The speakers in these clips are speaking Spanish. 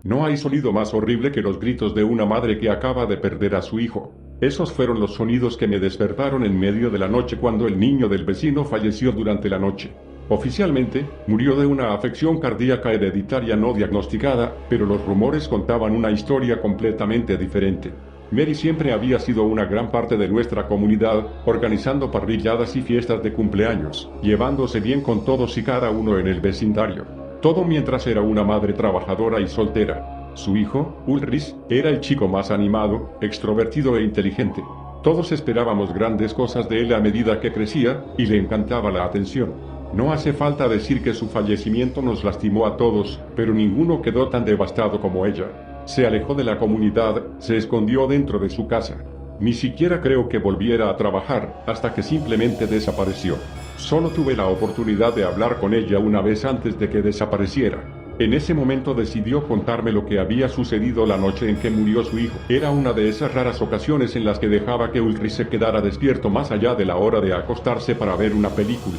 No hay sonido más horrible que los gritos de una madre que acaba de perder a su hijo. Esos fueron los sonidos que me despertaron en medio de la noche cuando el niño del vecino falleció durante la noche. Oficialmente, murió de una afección cardíaca hereditaria no diagnosticada, pero los rumores contaban una historia completamente diferente. Mary siempre había sido una gran parte de nuestra comunidad, organizando parrilladas y fiestas de cumpleaños, llevándose bien con todos y cada uno en el vecindario. Todo mientras era una madre trabajadora y soltera. Su hijo, Ulrich, era el chico más animado, extrovertido e inteligente. Todos esperábamos grandes cosas de él a medida que crecía, y le encantaba la atención. No hace falta decir que su fallecimiento nos lastimó a todos, pero ninguno quedó tan devastado como ella. Se alejó de la comunidad, se escondió dentro de su casa. Ni siquiera creo que volviera a trabajar, hasta que simplemente desapareció. Solo tuve la oportunidad de hablar con ella una vez antes de que desapareciera. En ese momento decidió contarme lo que había sucedido la noche en que murió su hijo. Era una de esas raras ocasiones en las que dejaba que Ulrich se quedara despierto más allá de la hora de acostarse para ver una película.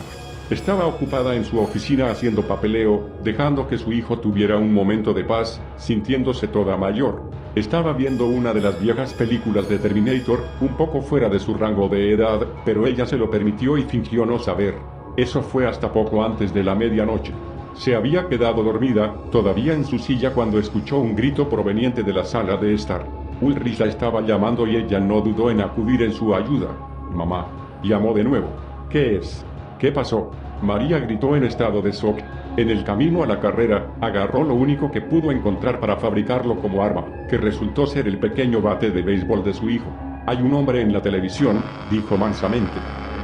Estaba ocupada en su oficina haciendo papeleo, dejando que su hijo tuviera un momento de paz, sintiéndose toda mayor. Estaba viendo una de las viejas películas de Terminator, un poco fuera de su rango de edad, pero ella se lo permitió y fingió no saber. Eso fue hasta poco antes de la medianoche. Se había quedado dormida, todavía en su silla cuando escuchó un grito proveniente de la sala de estar. Ulrich la estaba llamando y ella no dudó en acudir en su ayuda. «Mamá», llamó de nuevo. «¿Qué es? ¿Qué pasó?». María gritó en estado de shock. En el camino a la carrera, agarró lo único que pudo encontrar para fabricarlo como arma, que resultó ser el pequeño bate de béisbol de su hijo. «Hay un hombre en la televisión», dijo mansamente.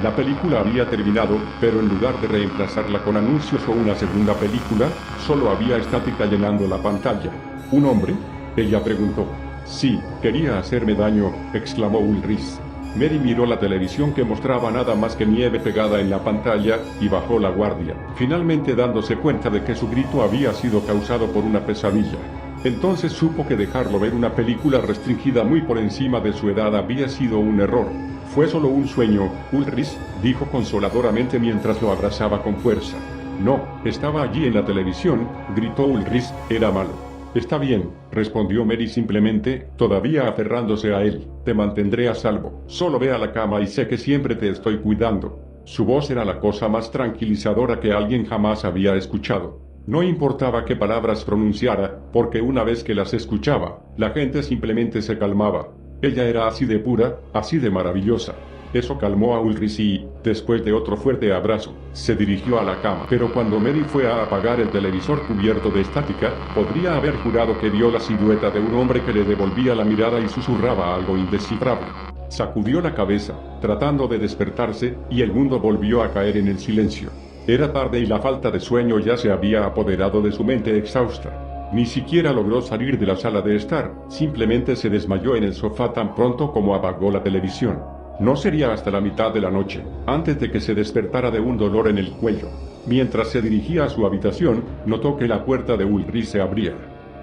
La película había terminado, pero en lugar de reemplazarla con anuncios o una segunda película, solo había estática llenando la pantalla. «¿Un hombre?», ella preguntó. «Sí, quería hacerme daño», exclamó Ulrich. Mary miró la televisión que mostraba nada más que nieve pegada en la pantalla, y bajó la guardia, finalmente dándose cuenta de que su grito había sido causado por una pesadilla. Entonces supo que dejarlo ver una película restringida muy por encima de su edad había sido un error. «Fue solo un sueño, Ulrich», dijo consoladoramente mientras lo abrazaba con fuerza. «No, estaba allí en la televisión», gritó Ulrich, «era malo». «Está bien», respondió Mary simplemente, todavía aferrándose a él. «Te mantendré a salvo. Solo ve a la cama y sé que siempre te estoy cuidando». Su voz era la cosa más tranquilizadora que alguien jamás había escuchado. No importaba qué palabras pronunciara, porque una vez que las escuchaba, la gente simplemente se calmaba. Ella era así de pura, así de maravillosa. Eso calmó a Ulrich y, después de otro fuerte abrazo, se dirigió a la cama. Pero cuando Mary fue a apagar el televisor cubierto de estática, podría haber jurado que vio la silueta de un hombre que le devolvía la mirada y susurraba algo indescifrable. Sacudió la cabeza, tratando de despertarse, y el mundo volvió a caer en el silencio. Era tarde y la falta de sueño ya se había apoderado de su mente exhausta. Ni siquiera logró salir de la sala de estar, simplemente se desmayó en el sofá tan pronto como apagó la televisión. No sería hasta la mitad de la noche, antes de que se despertara de un dolor en el cuello. Mientras se dirigía a su habitación, notó que la puerta de Ulrich se abría.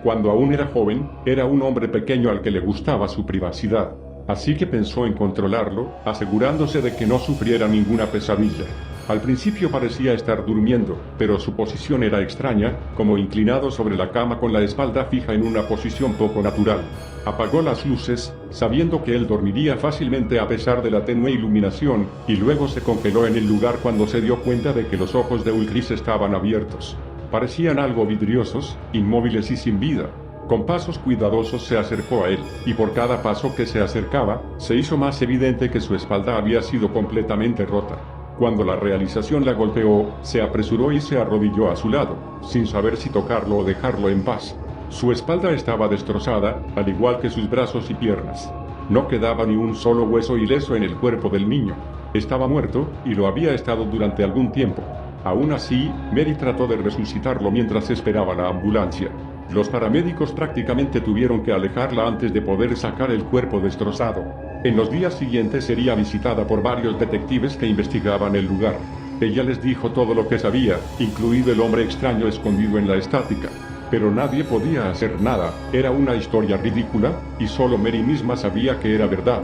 Cuando aún era joven, era un hombre pequeño al que le gustaba su privacidad. Así que pensó en controlarlo, asegurándose de que no sufriera ninguna pesadilla. Al principio parecía estar durmiendo, pero su posición era extraña, como inclinado sobre la cama con la espalda fija en una posición poco natural. Apagó las luces, sabiendo que él dormiría fácilmente a pesar de la tenue iluminación, y luego se congeló en el lugar cuando se dio cuenta de que los ojos de Ulrich estaban abiertos. Parecían algo vidriosos, inmóviles y sin vida. Con pasos cuidadosos se acercó a él, y por cada paso que se acercaba, se hizo más evidente que su espalda había sido completamente rota. Cuando la realización la golpeó, se apresuró y se arrodilló a su lado, sin saber si tocarlo o dejarlo en paz. Su espalda estaba destrozada, al igual que sus brazos y piernas. No quedaba ni un solo hueso ileso en el cuerpo del niño. Estaba muerto, y lo había estado durante algún tiempo. Aún así, Mary trató de resucitarlo mientras esperaba la ambulancia. Los paramédicos prácticamente tuvieron que alejarla antes de poder sacar el cuerpo destrozado. En los días siguientes sería visitada por varios detectives que investigaban el lugar. Ella les dijo todo lo que sabía, incluido el hombre extraño escondido en la estática. Pero nadie podía hacer nada, era una historia ridícula, y solo Mary misma sabía que era verdad.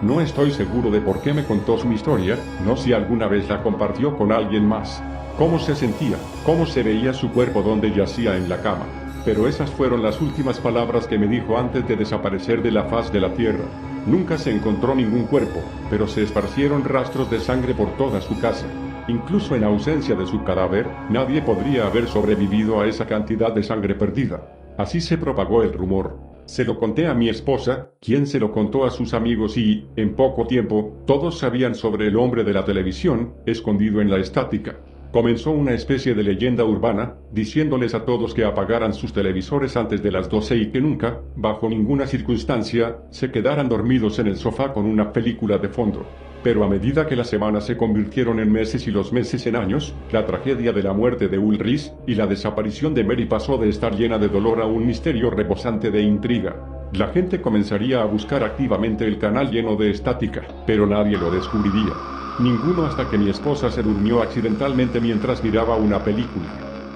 No estoy seguro de por qué me contó su historia, no si alguna vez la compartió con alguien más. Cómo se sentía, cómo se veía su cuerpo donde yacía en la cama. pero esas fueron las últimas palabras que me dijo antes de desaparecer de la faz de la tierra. Nunca se encontró ningún cuerpo, pero se esparcieron rastros de sangre por toda su casa. Incluso en ausencia de su cadáver, nadie podría haber sobrevivido a esa cantidad de sangre perdida. Así se propagó el rumor. Se lo conté a mi esposa, quien se lo contó a sus amigos y, en poco tiempo, todos sabían sobre el hombre de la televisión, escondido en la estática. Comenzó una especie de leyenda urbana, diciéndoles a todos que apagaran sus televisores antes de las 12 y que nunca, bajo ninguna circunstancia, se quedaran dormidos en el sofá con una película de fondo. Pero a medida que las semanas se convirtieron en meses y los meses en años, la tragedia de la muerte de Ulrich y la desaparición de Mary pasó de estar llena de dolor a un misterio rebosante de intriga. La gente comenzaría a buscar activamente el canal lleno de estática, pero nadie lo descubriría. Ninguno hasta que mi esposa se durmió accidentalmente mientras miraba una película.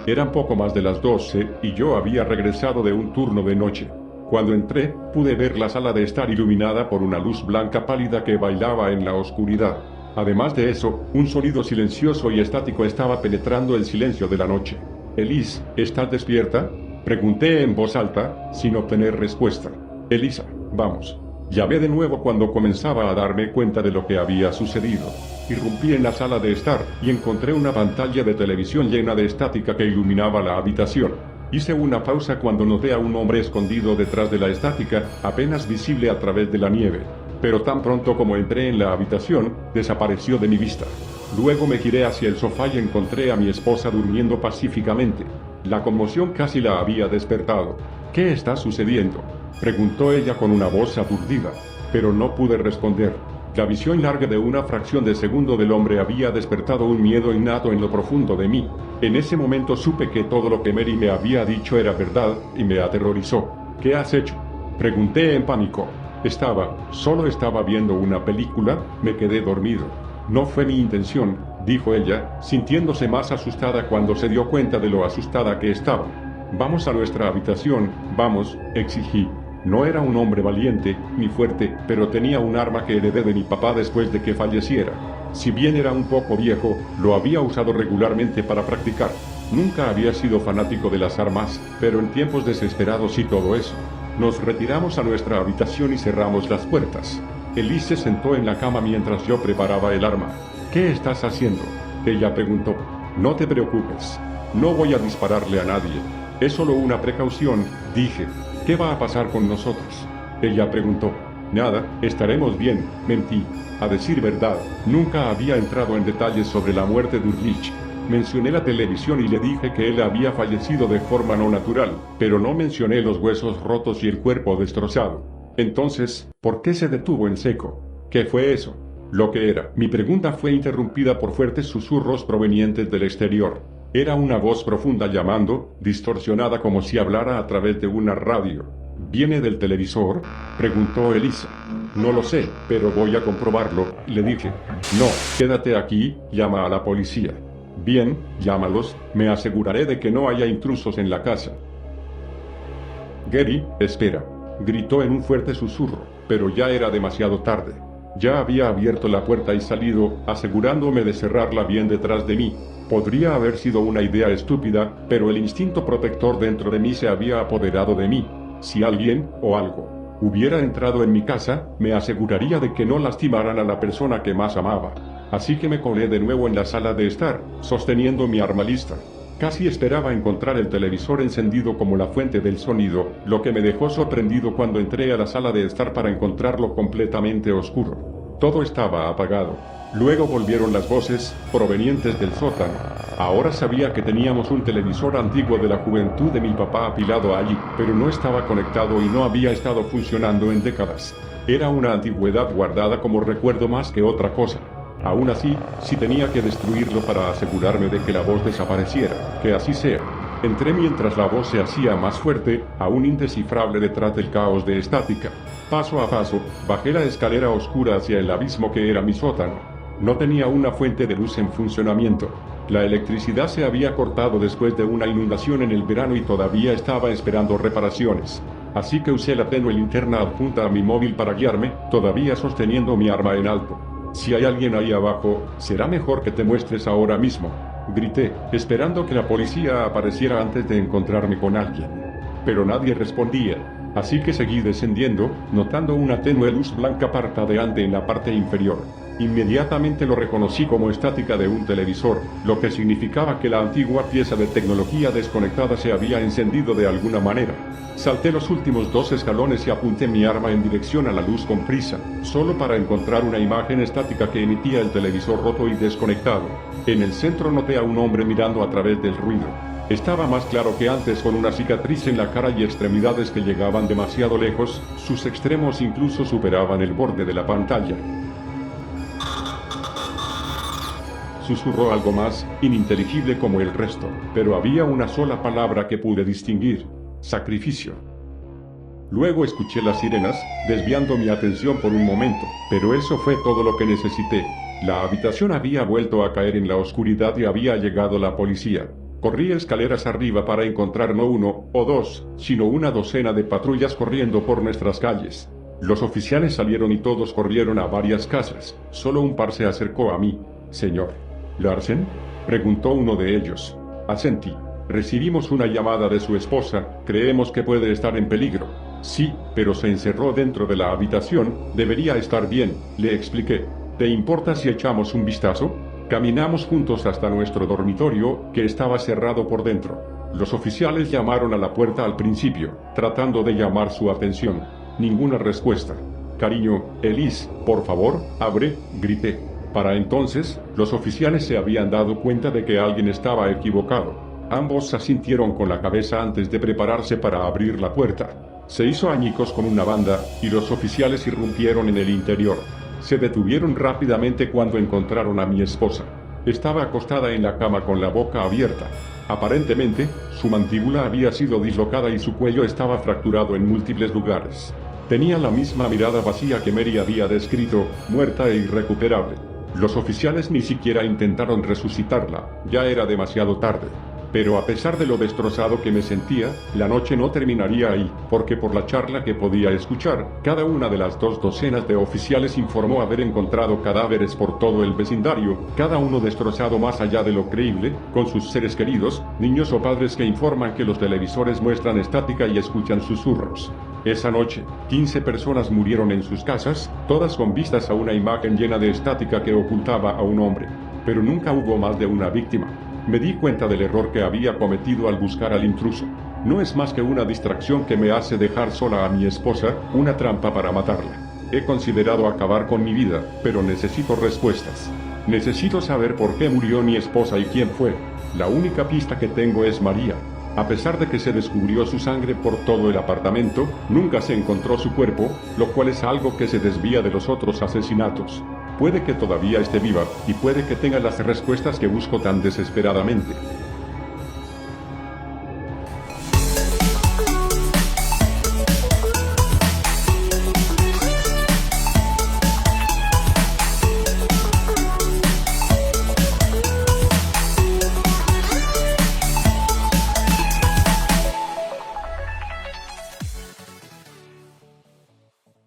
Eran poco más de las 12 y yo había regresado de un turno de noche. Cuando entré, pude ver la sala de estar iluminada por una luz blanca pálida que bailaba en la oscuridad. Además de eso, un sonido silencioso y estático estaba penetrando el silencio de la noche. «Elise, ¿estás despierta?», pregunté en voz alta, sin obtener respuesta. «Elisa, vamos». Llamé de nuevo cuando comenzaba a darme cuenta de lo que había sucedido. Irrumpí en la sala de estar y encontré una pantalla de televisión llena de estática que iluminaba la habitación. Hice una pausa cuando noté a un hombre escondido detrás de la estática, apenas visible a través de la nieve. Pero tan pronto como entré en la habitación, desapareció de mi vista. Luego me giré hacia el sofá y encontré a mi esposa durmiendo pacíficamente. La conmoción casi la había despertado. «¿Qué está sucediendo?», preguntó ella con una voz aturdida, pero no pude responder. La visión larga de una fracción de segundo del hombre había despertado un miedo innato en lo profundo de mí. En ese momento supe que todo lo que Mary me había dicho era verdad y me aterrorizó. «¿Qué has hecho?», pregunté en pánico. Solo estaba viendo una película, me quedé dormido. «No fue mi intención», dijo ella, sintiéndose más asustada cuando se dio cuenta de lo asustada que estaba. «Vamos a nuestra habitación, vamos», exigí. No era un hombre valiente, ni fuerte, pero tenía un arma que heredé de mi papá después de que falleciera. Si bien era un poco viejo, lo había usado regularmente para practicar. Nunca había sido fanático de las armas, pero en tiempos desesperados y todo eso. Nos retiramos a nuestra habitación y cerramos las puertas. Elise se sentó en la cama mientras yo preparaba el arma. «¿Qué estás haciendo?», ella preguntó. «No te preocupes. No voy a dispararle a nadie. Es solo una precaución», dije. «¿Qué va a pasar con nosotros?», ella preguntó. «Nada, estaremos bien», mentí. A decir verdad, nunca había entrado en detalles sobre la muerte de Ulrich. Mencioné la televisión y le dije que él había fallecido de forma no natural, pero no mencioné los huesos rotos y el cuerpo destrozado. Entonces, ¿por qué se detuvo en seco? ¿Qué fue eso? Lo que era. Mi pregunta fue interrumpida por fuertes susurros provenientes del exterior. Era una voz profunda llamando, distorsionada como si hablara a través de una radio. «¿Viene del televisor?», preguntó Elisa. «No lo sé, pero voy a comprobarlo», le dije. «No, quédate aquí, llama a la policía». «Bien, llámalos, me aseguraré de que no haya intrusos en la casa». «Gary, espera», gritó en un fuerte susurro, pero ya era demasiado tarde. Ya había abierto la puerta y salido, asegurándome de cerrarla bien detrás de mí. Podría haber sido una idea estúpida, pero el instinto protector dentro de mí se había apoderado de mí. Si alguien, o algo, hubiera entrado en mi casa, me aseguraría de que no lastimaran a la persona que más amaba. Así que me colé de nuevo en la sala de estar, sosteniendo mi arma lista. Casi esperaba encontrar el televisor encendido como la fuente del sonido, lo que me dejó sorprendido cuando entré a la sala de estar para encontrarlo completamente oscuro. Todo estaba apagado. Luego volvieron las voces, provenientes del sótano. Ahora sabía que teníamos un televisor antiguo de la juventud de mi papá apilado allí, pero no estaba conectado y no había estado funcionando en décadas. Era una antigüedad guardada como recuerdo más que otra cosa. Aún así, si tenía que destruirlo para asegurarme de que la voz desapareciera, que así sea. Entré mientras la voz se hacía más fuerte, aún indescifrable detrás del caos de estática. Paso a paso, bajé la escalera oscura hacia el abismo que era mi sótano. No tenía una fuente de luz en funcionamiento. La electricidad se había cortado después de una inundación en el verano y todavía estaba esperando reparaciones. Así que usé la tenue linterna adjunta a mi móvil para guiarme, todavía sosteniendo mi arma en alto. «Si hay alguien ahí abajo, será mejor que te muestres ahora mismo», grité, esperando que la policía apareciera antes de encontrarme con alguien. pero nadie respondía. Así que seguí descendiendo, notando una tenue luz blanca parpadeante en la parte inferior. Inmediatamente lo reconocí como estática de un televisor, lo que significaba que la antigua pieza de tecnología desconectada se había encendido de alguna manera. Salté los últimos 2 escalones y apunté mi arma en dirección a la luz con prisa, solo para encontrar una imagen estática que emitía el televisor roto y desconectado. En el centro noté a un hombre mirando a través del ruido. Estaba más claro que antes, con una cicatriz en la cara y extremidades que llegaban demasiado lejos, sus extremos incluso superaban el borde de la pantalla. Susurró algo más, ininteligible como el resto, pero había una sola palabra que pude distinguir: sacrificio. Luego escuché las sirenas, desviando mi atención por un momento, pero eso fue todo lo que necesité. La habitación había vuelto a caer en la oscuridad y había llegado la policía. Corrí escaleras arriba para encontrar no 1 o 2, sino una docena de patrullas corriendo por nuestras calles. Los oficiales salieron y todos corrieron a varias casas. Solo un par se acercó a mí. «Señor Larsen», preguntó uno de ellos. Asentí. «Recibimos una llamada de su esposa, creemos que puede estar en peligro». «Sí, pero se encerró dentro de la habitación, debería estar bien», le expliqué. «¿Te importa si echamos un vistazo?» Caminamos juntos hasta nuestro dormitorio, que estaba cerrado por dentro. Los oficiales llamaron a la puerta al principio, tratando de llamar su atención. Ninguna respuesta. «Cariño, Elise, por favor, abre», grité. Para entonces, los oficiales se habían dado cuenta de que alguien estaba equivocado. Ambos asintieron con la cabeza antes de prepararse para abrir la puerta. Se hizo añicos con una banda, y los oficiales irrumpieron en el interior. Se detuvieron rápidamente cuando encontraron a mi esposa. Estaba acostada en la cama con la boca abierta. Aparentemente, su mandíbula había sido dislocada y su cuello estaba fracturado en múltiples lugares. Tenía la misma mirada vacía que Mary había descrito, muerta e irrecuperable. Los oficiales ni siquiera intentaron resucitarla, ya era demasiado tarde. Pero a pesar de lo destrozado que me sentía, la noche no terminaría ahí, porque por la charla que podía escuchar, cada una de las 2 docenas de oficiales informó haber encontrado cadáveres por todo el vecindario, cada uno destrozado más allá de lo creíble, con sus seres queridos, niños o padres que informan que los televisores muestran estática y escuchan susurros. Esa noche, 15 personas murieron en sus casas, todas con vistas a una imagen llena de estática que ocultaba a un hombre. Pero nunca hubo más de una víctima. Me di cuenta del error que había cometido al buscar al intruso. No es más que una distracción que me hace dejar sola a mi esposa, una trampa para matarla. He considerado acabar con mi vida, pero necesito respuestas. Necesito saber por qué murió mi esposa y quién fue. La única pista que tengo es María. A pesar de que se descubrió su sangre por todo el apartamento, nunca se encontró su cuerpo, lo cual es algo que se desvía de los otros asesinatos. Puede que todavía esté viva, y puede que tenga las respuestas que busco tan desesperadamente.